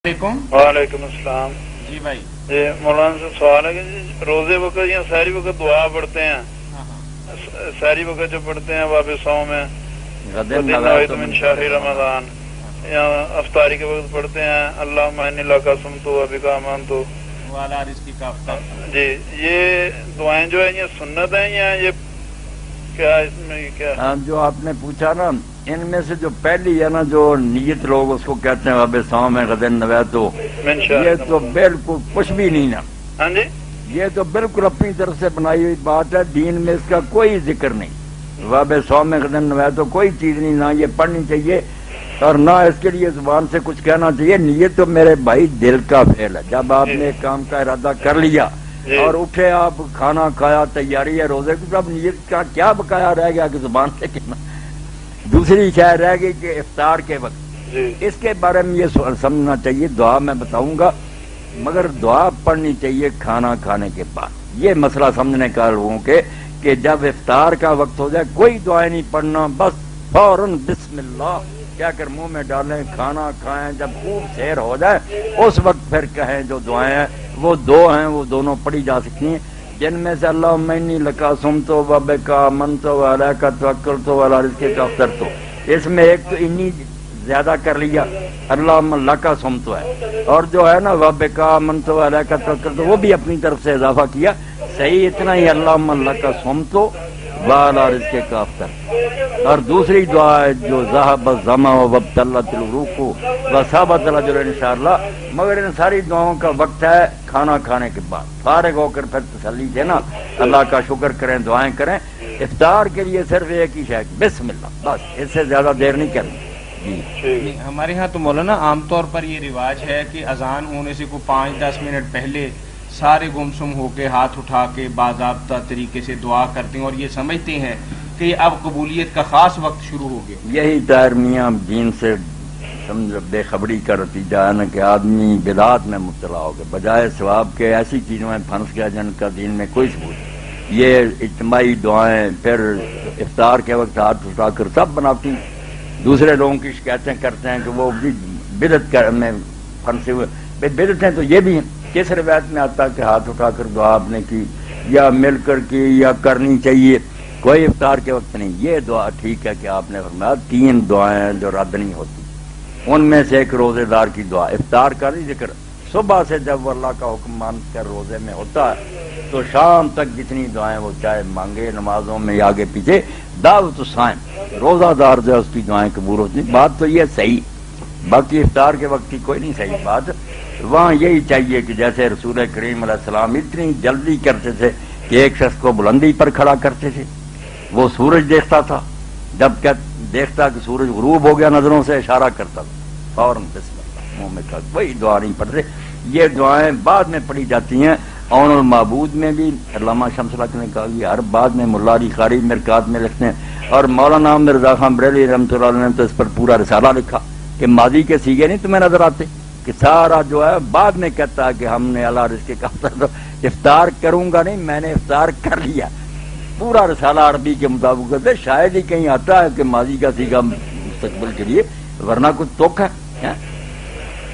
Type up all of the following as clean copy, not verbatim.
वालेकुम अस्सलाम। जी भाई। जी मौलाना से सवाल है कि जी रोजे वक्त या सहरी वक्त दुआ पढ़ते हैं, सहरी वक्त जो पढ़ते हैं वापस सौ में मिन शहरी रमजान, या अफ्तारी के वक्त पढ़ते हैं अल्लाह महनिल्ला कसम तो अबिका अमान तो वाला रिज़्क़ी का अफ्तार। जी, ये दुआएं जो है ये सुन्नत है या ये क्या, इसमें क्या? हाँ, जो आपने पूछा ना, इनमें से जो पहली है ना, जो नियत लोग उसको कहते हैं वाबे सौ में गदन नवै, तो ये तो बिल्कुल कुछ भी नहीं ना। हाँ जी, ये तो बिल्कुल अपनी तरफ से बनाई हुई बात है, दीन में इसका कोई जिक्र नहीं। वाबे सौ में गदन नवै तो कोई चीज नहीं, ना ये पढ़नी चाहिए और ना इसके लिए जुबान से कुछ कहना चाहिए। नियत तो मेरे भाई दिल का फेल है। जब आपने एक काम का इरादा कर लिया और उठे, आप खाना खाया, तैयारी है रोजे की, तब नियत का क्या बकाया रह गया कि जुबान से कहना। दूसरी शायद रह गई कि इफ्तार के वक्त, इसके बारे में ये समझना चाहिए। दुआ मैं बताऊंगा, मगर दुआ पढ़नी चाहिए खाना खाने के बाद। ये मसला समझने का लोगों के कि जब इफ्तार का वक्त हो जाए कोई दुआ नहीं पढ़ना, बस फौरन बिस्मिल्लाह कहकर मुंह में डालें, खाना खाएं। जब खूब सैर हो जाए उस वक्त फिर कहें जो दुआएं हैं, वो दो हैं, वो दोनों पढ़ी जा सकती हैं, जिनमें से अल्लाह मैनी लका सुम तो वबे का मन तो वाला का तवक्कल तो वाला रिज़्क़ी का अफ्तर तो, इसमें एक तो इन्हीं ज्यादा कर लिया, अल्लाह लका सुम तो है, और जो है ना वबे का मन तो वाला का तवक्कल तो वो भी अपनी तरफ से इजाफा किया। सही इतना ही अल्लाह लका सुम तो वाला रिज़्क़ी का अफ्तर। और दूसरी दुआ है जो ज़हब ज़मा वब्तल्लतिल रूक़ु व साबतल अज्र इंशाअल्लाह। मगर इन सारी दुआओं का वक्त है खाना खाने के बाद, फारिग होकर फिर तसल्ली से ना अल्लाह का शुक्र करें, दुआएं करें। इफ्तार के लिए सिर्फ एक ही शय बिस्मिल्लाह, बस, इससे ज्यादा देर नहीं करनी। जी, हमारे यहाँ तो मौलाना आमतौर पर ये रिवाज है कि अजान होने से को 5-10 मिनट पहले सारे गुमसुम होके हाथ उठा के बाज़ाब्ता तरीके से दुआ करते हैं और ये समझते हैं कि अब कबूलियत का खास वक्त शुरू हो गया। यही ताहिर मियाँ दीन से समझ बेखबरी का नतीजा है ना कि आदमी बिदात में मुब्तला हो गया, बजाय सवाब के ऐसी चीजों में फंस गया जिनका दीन में कोई सबूत। ये इज्तिमाई दुआएं, फिर इफ्तार के वक्त हाथ उठाकर सब बनाती, दूसरे लोगों की शिकायतें करते हैं कि वो बिदत में फंसे हुए। बिदतें तो ये भी हैं। किस रिवायत में आता है कि हाथ उठाकर दुआ आपने की या मिलकर की या करनी चाहिए, कोई इफ्तार के वक्त नहीं। ये दुआ ठीक है कि आपने फरमाया 3 दुआएं जो रद्द नहीं होती, उनमें से एक रोजेदार की दुआ। इफ्तार का नहीं जिक्र, सुबह से जब वो अल्लाह का हुक्म मान कर रोजे में होता है तो शाम तक जितनी दुआएं वो चाहे मांगे, नमाजों में आगे पीछे, दावत साइम, रोजादार जो है उसकी दुआएं कबूल होती। बात तो ये सही, बाकी इफ्तार के वक्त की कोई नहीं सही बात। वहाँ यही चाहिए कि जैसे रसूल करीम अलैहिस्सलाम इतनी जल्दी करते थे कि एक शख्स को बुलंदी पर खड़ा करते थे, वो सूरज देखता था, जब क्या देखता कि सूरज गुरूब हो गया नजरों से इशारा करता था, फौरन बिस्मिल्लाह मुंह में कहा, कोई दुआ नहीं पढ़ते। ये दुआएं बाद में पढ़ी जाती हैं। और माबूद में भी अल्लामा शम्स हक ने कहा कि हर बाद में मुल्ला अली कारी मिरकात में लिखते हैं, और मौलाना मिर्जा खान बरेली रहमतुल्लाह अलैह ने तो इस पर पूरा रिसाला लिखा कि माजी के सीगे नहीं तुम्हें नजर आते, कि सारा जो है बाद में कहता है कि हमने अल्लाह रिज़्क़ी का तो इफ्तार करूंगा नहीं, मैंने इफ्तार कर लिया। पूरा रिसाला अरबी के मुताबिक कहते, शायद ही कहीं आता है कि माजी का सीगा मुस्तकबिल के लिए, वरना कुछ तोख है।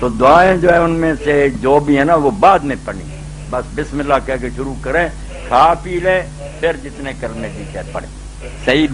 तो दुआएं जो है उनमें से जो भी है ना वो बाद में पढ़नी, बस बिस्मिल्लाह कह के शुरू करें, खा पी लें, फिर जितने करने की चाहे पढ़े। सही